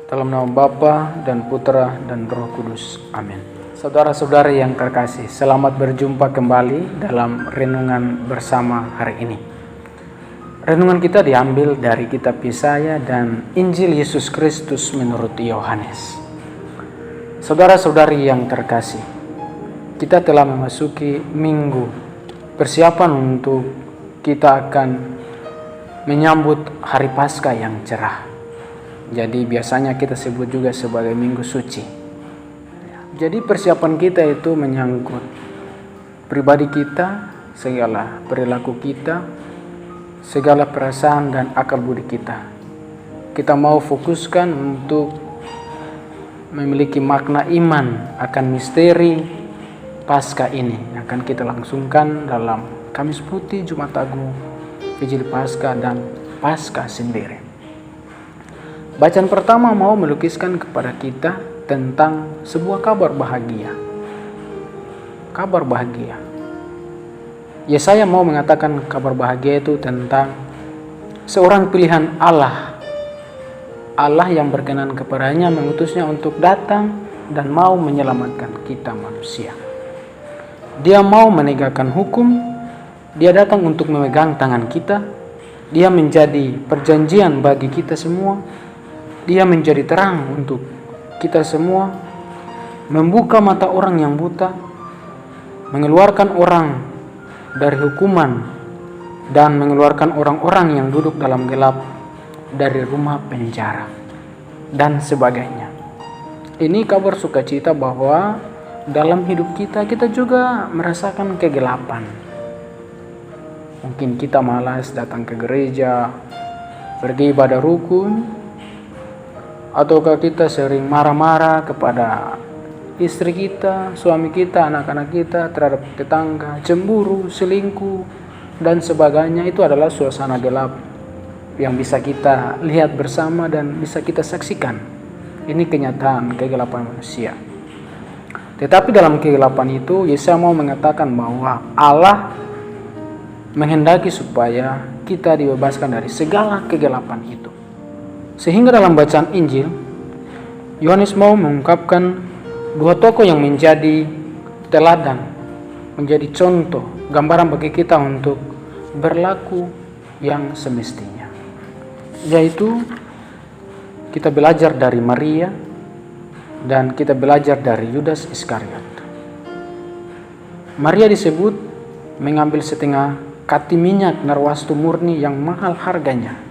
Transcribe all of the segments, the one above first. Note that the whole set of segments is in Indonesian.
Dalam nama Bapa dan Putra dan Roh Kudus. Amin. Saudara-saudari yang terkasih, selamat berjumpa kembali dalam renungan bersama hari ini. Renungan kita diambil dari kitab Yesaya dan Injil Yesus Kristus menurut Yohanes. Saudara-saudari yang terkasih, kita telah memasuki minggu persiapan untuk kita akan menyambut hari Paskah yang cerah. Jadi biasanya kita sebut juga sebagai Minggu Suci. Jadi persiapan kita itu menyangkut pribadi kita, segala perilaku kita, segala perasaan dan akal budi kita. Kita mau fokuskan untuk memiliki makna iman akan misteri Paskah ini yang akan kita langsungkan dalam Kamis Putih, Jumat Agung, Vigili Paskah dan Paskah sendiri. Bacaan pertama mau melukiskan kepada kita tentang sebuah kabar bahagia. Kabar bahagia. Yesaya mau mengatakan kabar bahagia itu tentang seorang pilihan Allah. Allah yang berkenan kepadanya mengutusnya untuk datang dan mau menyelamatkan kita manusia. Dia mau menegakkan hukum. Dia datang untuk memegang tangan kita. Dia menjadi perjanjian bagi kita semua. Dia menjadi terang untuk kita semua, membuka mata orang yang buta, mengeluarkan orang dari hukuman, dan mengeluarkan orang-orang yang duduk dalam gelap dari rumah penjara, dan sebagainya. Ini kabar sukacita bahwa dalam hidup kita juga merasakan kegelapan. Mungkin kita malas datang ke gereja, pergi ibadah rukun, ataukah kita sering marah-marah kepada istri kita, suami kita, anak-anak kita, terhadap tetangga, cemburu, selingkuh, dan sebagainya. Itu adalah suasana gelap yang bisa kita lihat bersama dan bisa kita saksikan. Ini kenyataan kegelapan manusia. Tetapi dalam kegelapan itu, Yesaya mau mengatakan bahwa Allah menghendaki supaya kita dibebaskan dari segala kegelapan itu. Sehingga dalam bacaan Injil, Yohanes mau mengungkapkan dua tokoh yang menjadi teladan, menjadi contoh, gambaran bagi kita untuk berlaku yang semestinya. Yaitu kita belajar dari Maria dan kita belajar dari Yudas Iskariot. Maria disebut mengambil setengah kati minyak narwastu murni yang mahal harganya,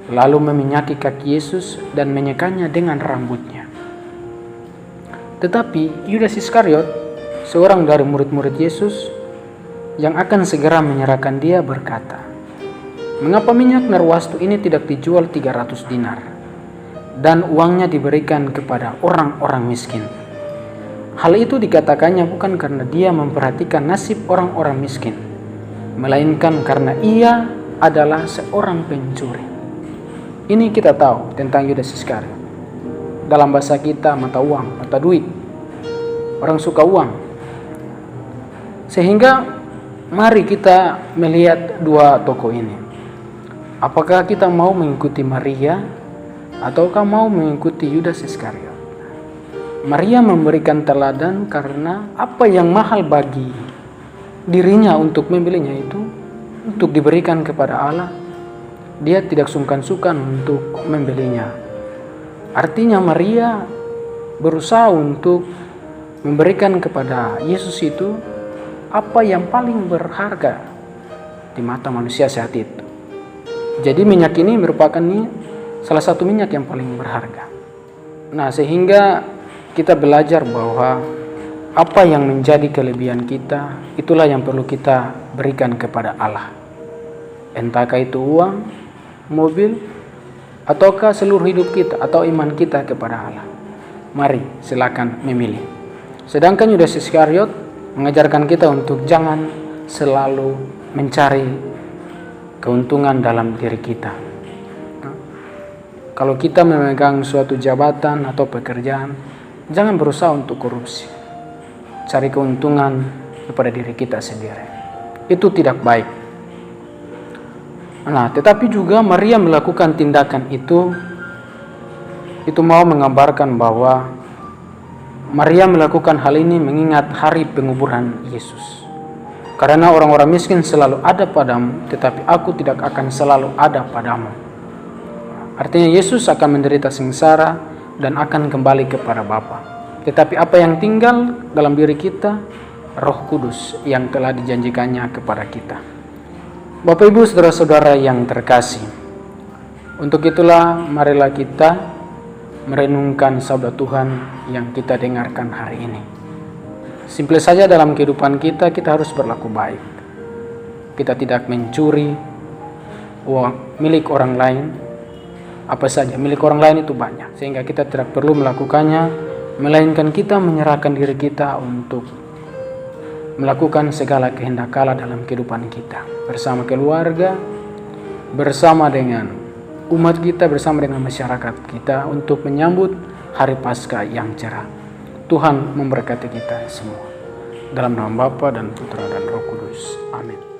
lalu meminyaki kaki Yesus dan menyekanya dengan rambutnya. Tetapi Yudas Iskariot, seorang dari murid-murid Yesus yang akan segera menyerahkan dia, berkata, "Mengapa minyak narwastu ini tidak dijual 300 dinar dan uangnya diberikan kepada orang-orang miskin?" Hal itu dikatakannya bukan karena dia memperhatikan nasib orang-orang miskin, melainkan karena ia adalah seorang pencuri. Ini kita tahu tentang Yudas Iskariot. Dalam bahasa kita, mata uang, mata duit. Orang suka uang. Sehingga mari kita melihat dua tokoh ini. Apakah kita mau mengikuti Maria ataukah mau mengikuti Yudas Iskariot? Maria memberikan teladan karena apa yang mahal bagi dirinya untuk membelinya itu untuk diberikan kepada Allah. Dia tidak sungkan-sungkan untuk membelinya. Artinya Maria berusaha untuk memberikan kepada Yesus itu apa yang paling berharga di mata manusia saat itu. Jadi minyak ini merupakan salah satu minyak yang paling berharga. Nah, sehingga kita belajar bahwa apa yang menjadi kelebihan kita, itulah yang perlu kita berikan kepada Allah. Entahkah itu uang, mobil, ataukah seluruh hidup kita atau iman kita kepada Allah. Mari silakan memilih. Sedangkan Yudas Iskariot mengajarkan kita untuk jangan selalu mencari keuntungan dalam diri kita. Kalau kita memegang suatu jabatan atau pekerjaan, jangan berusaha untuk korupsi. Cari keuntungan kepada diri kita sendiri. Itu tidak baik. Nah, tetapi juga Maria melakukan tindakan itu itu mau menggambarkan bahwa Maria melakukan hal ini mengingat hari penguburan Yesus. Karena orang-orang miskin selalu ada padamu, tetapi aku tidak akan selalu ada padamu. Artinya Yesus akan menderita sengsara dan akan kembali kepada Bapa. Tetapi apa yang tinggal dalam diri kita? Roh Kudus yang telah dijanjikannya kepada kita. Bapak Ibu saudara-saudara yang terkasih, untuk itulah marilah kita merenungkan sabda Tuhan yang kita dengarkan hari ini. Simple saja dalam kehidupan kita harus berlaku baik. Kita tidak mencuri uang milik orang lain. Apa saja milik orang lain itu banyak, sehingga kita tidak perlu melakukannya, melainkan kita menyerahkan diri kita untuk melakukan segala kehendak Allah dalam kehidupan kita, bersama keluarga, bersama dengan umat kita, bersama dengan masyarakat kita, untuk menyambut hari Paskah yang cerah. Tuhan memberkati kita semua. Dalam nama Bapa dan Putra dan Roh Kudus. Amin.